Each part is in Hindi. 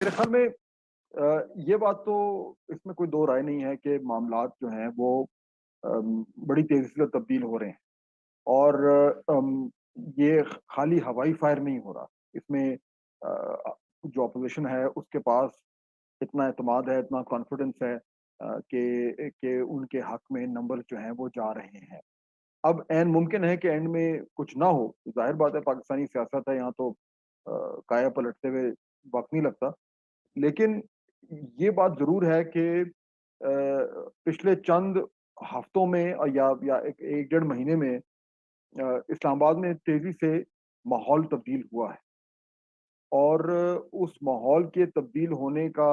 मेरे ख्याल में ये बात तो इसमें कोई दो राय नहीं है कि मामलात जो हैं वो बड़ी तेज़ी से तब्दील हो रहे हैं और ये खाली हवाई फायर नहीं हो रहा। इसमें जो अपोज़िशन है उसके पास इतना एतमाद है, इतना कॉन्फिडेंस है कि उनके हक में नंबर जो हैं वो जा रहे हैं। अब ऐन मुमकिन है कि एंड में कुछ ना हो, ज़ाहिर बात है पाकिस्तानी सियासत है, यहाँ तो काया पलटते हुए वक़्त नहीं लगता। लेकिन ये बात ज़रूर है कि पिछले चंद हफ्तों में या एक 1 डेढ़ महीने में इस्लामाबाद में तेज़ी से माहौल तब्दील हुआ है और उस माहौल के तब्दील होने का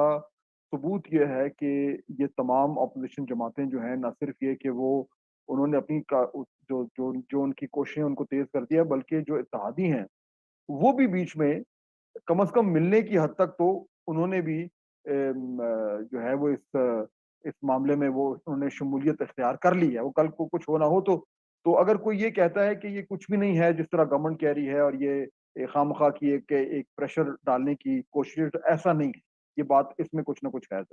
सबूत ये है कि ये तमाम अपोज़िशन जमातें जो हैं, ना सिर्फ़ ये कि वो उन्होंने अपनी का उ जो जो जो उनकी कोशिशें उनको तेज़ कर दिया, बल्कि जो इत्तेहादी हैं, वो भी बीच में कम से कम मिलने की हद तक तो उन्होंने भी जो है वो इस मामले में वो उन्होंने शमूलियत इख्तियार कर ली है। वो कल को कुछ हो ना हो तो अगर कोई ये कहता है कि ये कुछ भी नहीं है जिस तरह गवर्नमेंट कह रही है और ये खामखा की एक प्रेशर डालने की कोशिश है, तो ऐसा नहीं है। ये बात इसमें कुछ ना कुछ है।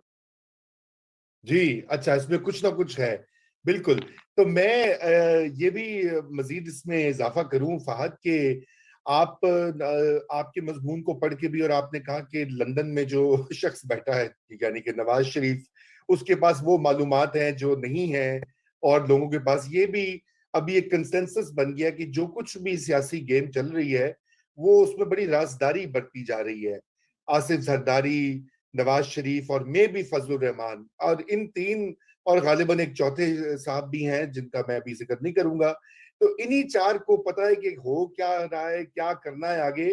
जी, अच्छा इसमें कुछ ना कुछ है। बिल्कुल, तो मैं ये भी मज़ीद इसमें इज़ाफ़ा करूँ फ़हद कि आपके मज़मून को पढ़ के भी और आपने कहा कि लंदन में जो शख्स बैठा है, यानी कि नवाज़ शरीफ, उसके पास वो मालूमात हैं जो नहीं हैं और लोगों के पास ये भी अभी एक कंसेंसस बन गया कि जो कुछ भी सियासी गेम चल रही है, वो उसमें बड़ी राज़दारी बरती जा रही है। आसिफ ज़रदारी, नवाज शरीफ और मे भी फजलुर रहमान और इन तीन और गालिबन एक चौथे साहब भी हैं जिनका मैं अभी जिक्र नहीं करूंगा। तो इन्हीं चार को पता है कि हो क्या रहा है, क्या करना है आगे।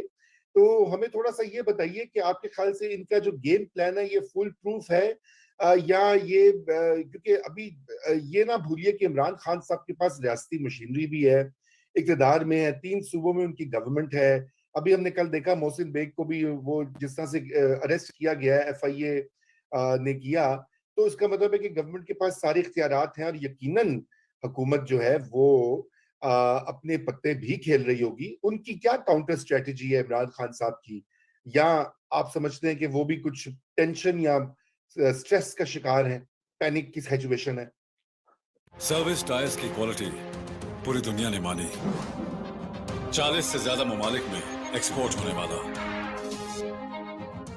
तो हमें थोड़ा सा ये बताइए कि आपके ख्याल से इनका जो गेम प्लान है ये फुल प्रूफ है या ये क्योंकि अभी ये ना भूलिए कि इमरान खान साहब के पास रियासती मशीनरी भी है, इक़्तिदार में है, 3 सूबों में उनकी गवर्नमेंट है। अभी हमने कल देखा मोहसिन बेग को भी वो जिस तरह से अरेस्ट किया गया है, एफआईए ने किया, तो इसका मतलब है कि गवर्नमेंट के पास सारे इख्तियारात हैं और यकीनन हुकूमत जो है वो अपने पत्ते भी खेल रही होगी। उनकी क्या काउंटर स्ट्रेटजी है इमरान खान साहब की, या आप समझते हैं कि वो भी कुछ टेंशन या स्ट्रेस का शिकार है, पैनिक की सिचुएशन है? सर्विस टायर्स की क्वालिटी पूरी दुनिया ने मानी। 40 से ज्यादा ममालिक में एक्सपोर्ट होने वाला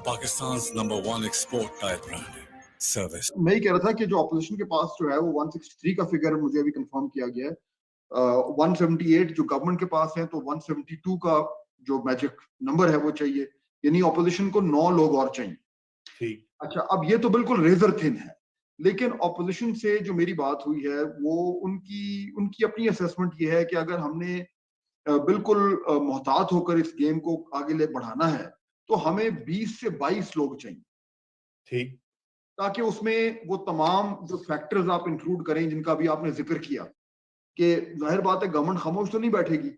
Pakistan number 1 export tyre brand है सर्विस। मैं ही कह रहा था कि जो अपोजिशन के पास जो है वो 163 का फिगर मुझे अभी कंफर्म किया गया है। 178 जो गवर्नमेंट के पास है, तो 172 का जो मैजिक नंबर है वो चाहिए, यानी ऑपोजिशन को 9 लोग और चाहिए। ठीक। अच्छा, अब ये तो बिल्कुल रेजर थिन है, लेकिन ऑपोजिशन से जो मेरी बात हुई है वो उनकी उनकी अपनी असेसमेंट ये है कि अगर हमने बिल्कुल मोहतात होकर इस गेम को आगे ले बढ़ाना है, तो हमें 20 से 22 लोग चाहिए, ठीक। ताकि उसमें वो तमाम जो फैक्टर्स आप इंक्लूड करें जिनका भी आपने जिक्र किया, कि जाहिर बात है गवर्नमेंट खामोश तो नहीं बैठेगी,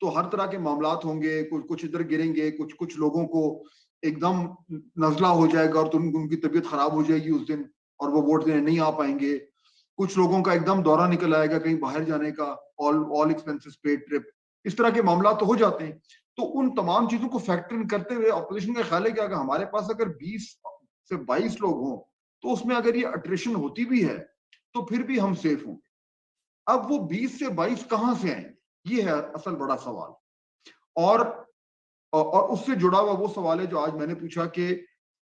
तो हर तरह के मामलात होंगे, कुछ कुछ इधर गिरेंगे, कुछ कुछ लोगों को एकदम नजला हो जाएगा और तो उनकी तबीयत खराब हो जाएगी उस दिन और वो वोट देने नहीं आ पाएंगे। कुछ लोगों का एकदम दौरा निकल आएगा कहीं बाहर जाने का, all all expenses paid trip, इस तरह के मामला तो हो जाते हैं। तो उन तमाम चीजों को फैक्टर इन करते हुए ऑपोजिशन का ख्याल है कि अगर हमारे पास अगर 20 से 22 लोग हों, तो उसमें अगर ये अट्रिशन होती भी है तो फिर भी हम सेफ हों। अब वो 20 से 22 कहां से आए, ये है असल बड़ा सवाल। और और उससे जुड़ा हुआ वो सवाल है जो आज मैंने पूछा कि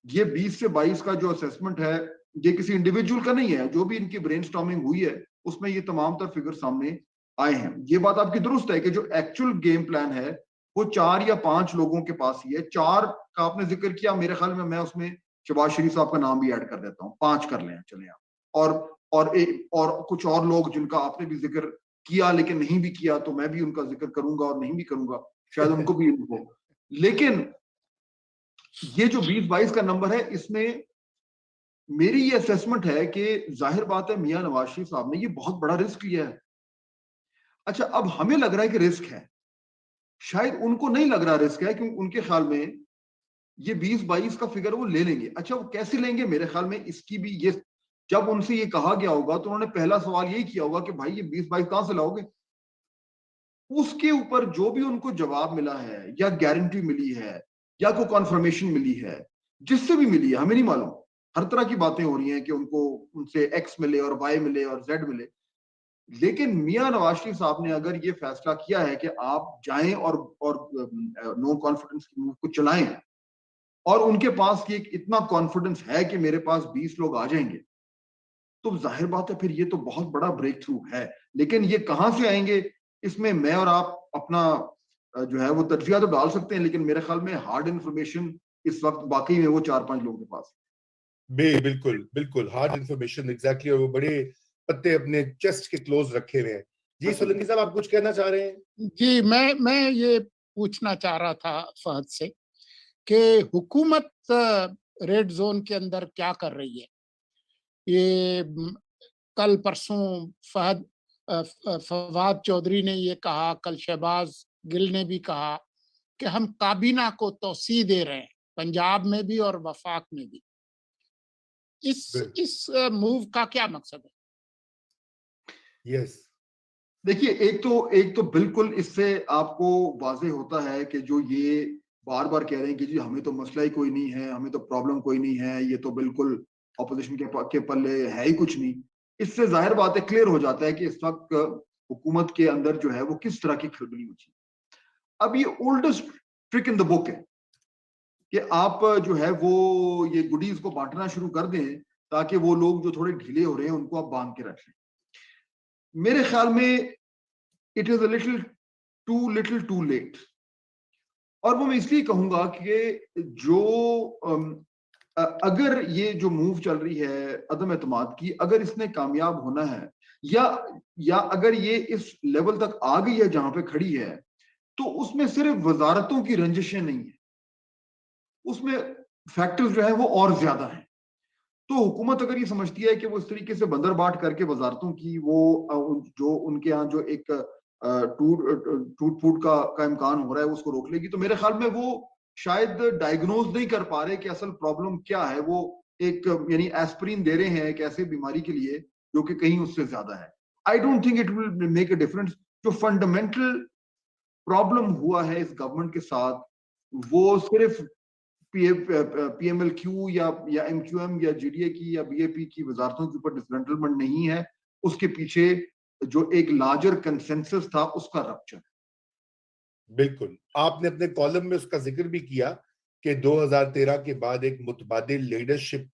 ये 20 से 22 का जो असेसमेंट है, ये किसी इंडिविजुअल का नहीं है। जो भी इनकी ब्रेनस्टॉर्मिंग हुई है उसमें ये तमाम तर फिगर सामने आए हैं। ये बात आपकी दुरुस्त है कि जो एक्चुअल गेम प्लान है वो 4 या 5 लोगों के पास ही है। 4 का आपने जिक्र किया, मेरे ख्याल में मैं उसमें शहबाज शरीफ साहब का नाम भी ऐड कर देता हूँ। 5 कर लें चले आप। और कुछ और लोग जिनका आपने भी जिक्र किया लेकिन नहीं भी किया, तो मैं भी उनका जिक्र करूंगा और नहीं भी करूंगा, शायद उनको भी इल्म हो। लेकिन ये जो 20-22 का नंबर है, इसमें मेरी ये असेसमेंट है कि जाहिर बात है मियां नवाज शरीफ साहब ने ये बहुत बड़ा रिस्क लिया है। अच्छा, अब हमें लग रहा है कि रिस्क है, शायद उनको नहीं लग रहा रिस्क है, क्योंकि उनके ख्याल में ये 20-22 का फिगर वो ले लेंगे। अच्छा, वो कैसे लेंगे, मेरे ख्याल में इसकी भी ये, जब उनसे ये कहा गया होगा तो उन्होंने पहला सवाल यही किया होगा कि भाई ये 20-22 कहां से लाओगे। उसके ऊपर जो भी उनको जवाब मिला है या गारंटी मिली है या कोई कॉन्फर्मेशन मिली है जिससे भी मिली है, हमें नहीं मालूम, हर तरह की बातें हो रही हैं कि उनको उनसे एक्स मिले और वाई मिले और जेड मिले। लेकिन मियां नवाज शरीफ साहब ने अगर ये फैसला किया है कि आप जाएं और नो कॉन्फिडेंस की मूव को चलाएं, और उनके पास ये इतना कॉन्फिडेंस है कि मेरे पास 20 लोग आ जाएंगे, तो जाहिर बात है फिर ये तो बहुत बड़ा ब्रेक थ्रू है। लेकिन ये कहां से आएंगे, इसमें मैं और आप अपना जो है वो तजविया तो डाल सकते हैं, लेकिन मेरे ख्याल में हार्ड इंफॉर्मेशन इस वक्त वाकई में वो 4-5 लोगों के पास बिल्कुल बिल्कुल हार्ड इंफॉर्मेशन एग्जैक्टली, और वो बड़े पत्ते अपने चेस्ट के क्लोज रखे हुए हैं। जी है। सोलंकी साहब, आप कुछ कहना चाह रहे हैं? जी, मैं ये पूछना चाह रहा था फहद से कि हुकूमत रेड जोन के अंदर क्या कर रही है। ये कल परसों फवाद चौधरी ने ये कहा, कल शहबाज गिल ने भी कहा कि हम काबीना को तौसीह दे रहे हैं, पंजाब में भी और वफाक में भी। इस मूव का क्या मकसद है? यस, देखिए, एक तो बिल्कुल इससे आपको वाजे होता है कि जो ये बार बार कह रहे हैं कि जी हमें तो मसला ही कोई नहीं है, हमें तो प्रॉब्लम कोई नहीं है, ये तो बिल्कुल ऑपोजिशन के पल्ले है ही कुछ नहीं। इससे जाहिर बात है, क्लियर हो जाता है कि इस वक्त हुकूमत के अंदर जो है वो किस तरह की खलबली मची। अब ये oldest trick in the book है कि आप जो है वो ये गुडीज को बांटना शुरू कर दें, ताकि वो लोग जो थोड़े ढीले हो रहे हैं उनको आप बांध के रख लें। मेरे ख्याल में it is a little too late. और वो मैं इसलिए कहूंगा कि अगर ये जो मूव चल रही है अदम एतमाद की, अगर इसने कामयाब होना है, या अगर ये इस लेवल तक आ गई है जहां पे खड़ी है, तो उसमें सिर्फ वजारतों की रंजिशें नहीं है, उसमें फैक्टर्स जो है वो और ज्यादा हैं। तो हुकूमत अगर ये समझती है कि वो इस तरीके से बंदर बाट करके वजारतों की वो जो उनके यहाँ जो एक टूट फूट का इम्कान हो रहा है उसको रोक लेगी, तो मेरे ख्याल में वो शायद डायग्नोज नहीं कर पा रहे कि असल प्रॉब्लम क्या है। वो एक यानी एस्पिरिन दे रहे हैं एक ऐसी बीमारी के लिए जो कि कहीं उससे ज्यादा है। I don't think it will make a difference. जो फंडामेंटल प्रॉब्लम हुआ है इस गवर्नमेंट के साथ, वो सिर्फ पीएमएलक्यू या एमक्यूएम या जीडीए की या बीएपी की वजारतों के ऊपर डिसमेंटलमेंट नहीं है, उसके पीछे जो एक लार्जर कंसेंसस था उसका रप्चर। बिल्कुल, आपने अपने कॉलम में उसका जिक्र भी किया कि 2013 के बाद एक मुतबादिल लीडरशिप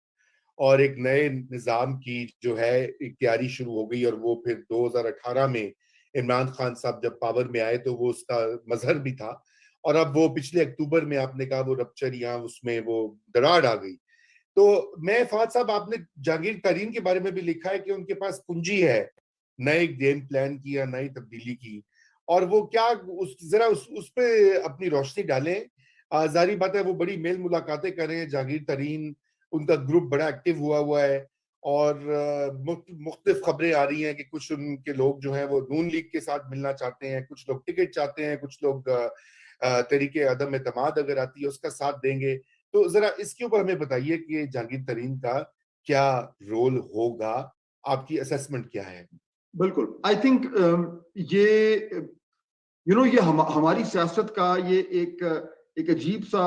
और एक नए निजाम की जो है एक तैयारी शुरू हो गई, और वो फिर 2018 में इमरान खान साहब जब पावर में आए तो वो उसका मजहर भी था, और अब वो पिछले अक्टूबर में आपने कहा वो रप्चर या उसमें वो दरार आ गई। तो मैं फहद साहब, आपने जहांगीर तरीन के बारे में भी लिखा है कि उनके पास पूंजी है नए गेम प्लान की या नई तब्दीली की, और वो क्या जरा उस पे अपनी रोशनी डालें। जाहिर बात है वो बड़ी मेल मुलाकातें कर रहे हैं जहांगीर तरीन, उनका ग्रुप बड़ा एक्टिव हुआ है, और मुख्तलिफ खबरें आ रही हैं कि कुछ उनके लोग जो हैं वो नून लीग के साथ मिलना चाहते हैं, कुछ लोग टिकट चाहते हैं, कुछ लोग तरीके अदम एतमाद अगर आती है उसका साथ देंगे। तो जरा इसके ऊपर हमें बताइए कि जहांगीर तरीन का क्या रोल होगा, आपकी असेसमेंट क्या है? बिल्कुल, आई थिंक ये ये हमारी सियासत का ये एक अजीब सा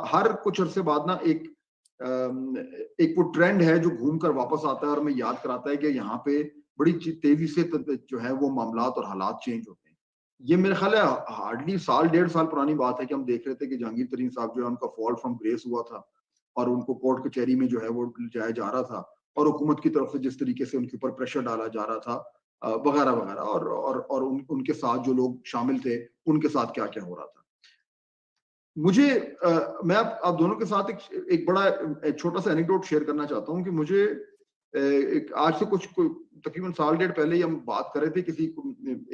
हर कुछ अरसे बाद ना एक वो ट्रेंड है जो घूम कर वापस आता है और हमें याद कराता है कि यहाँ पे बड़ी तेजी से जो है वो मामलात और हालात चेंज होते हैं। ये मेरे ख्याल है हार्डली साल 1.5 साल पुरानी बात है कि हम देख रहे थे कि जहांगीर तरीन साहब जो है उनका फॉल फ्रॉम ग्रेस हुआ था, और उनको कोर्ट कचहरी में जो है वो जाया जा रहा था, और हुकूमत की तरफ से जिस तरीके से उनके ऊपर प्रेशर डाला जा रहा था वगैरह वगैरह, और उनके साथ जो लोग शामिल थे उनके साथ क्या क्या हो रहा था। मुझे मैं आप दोनों के साथ एक बड़ा एक छोटा सा एनेक्डोट शेयर करना चाहता हूँ कि मुझे एक आज से कुछ तकरीबन साल 1.5 पहले ही हम बात कर रहे थे किसी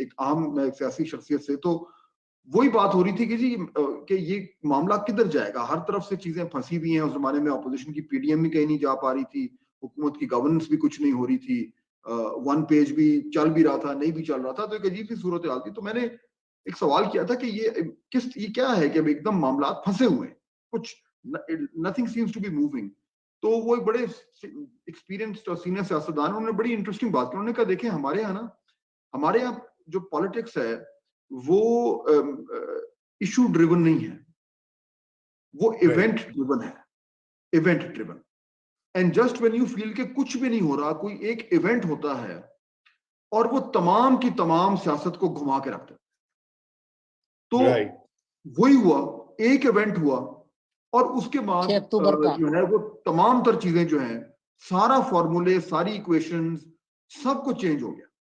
एक आम सियासी शख्सियत से, तो वही बात हो रही थी कि जी कि ये मामला किधर जाएगा, हर तरफ से चीजें फंसी हुई हैं। उस जमाने में अपोजिशन की पीडीएम भी कहीं नहीं जा पा रही थी, हुकूमत की गवर्नेंस भी कुछ नहीं हो रही थी, वन पेज भी चल भी रहा था, नहीं भी चल रहा था, तो एक अजीब सी सूरत हाल थी। तो मैंने एक सवाल किया था कि ये क्या है कि अब एकदम मामला फंसे हुए हैं, कुछ nothing seems to be moving. तो वो एक बड़े एक्सपीरियंस्ड और सीनियर सियासतदान, उन्होंने बड़ी इंटरेस्टिंग बात की। उन्होंने कहा देखें, हमारे यहाँ जो पॉलिटिक्स है वो इशू ड्रिवन नहीं है, वो इवेंट ड्रिवन है, event driven. And just when you feel के कुछ भी नहीं हो रहा, कोई एक इवेंट होता है और वो तमाम की तमाम सियासत को घुमा के रखता है। तो वही हुआ, एक इवेंट हुआ और उसके बाद 6 अक्टूबर का जो है वो तमाम तर चीजें जो हैं, सारा फॉर्मूले, सारी इक्वेशंस, सब कुछ चेंज हो गया।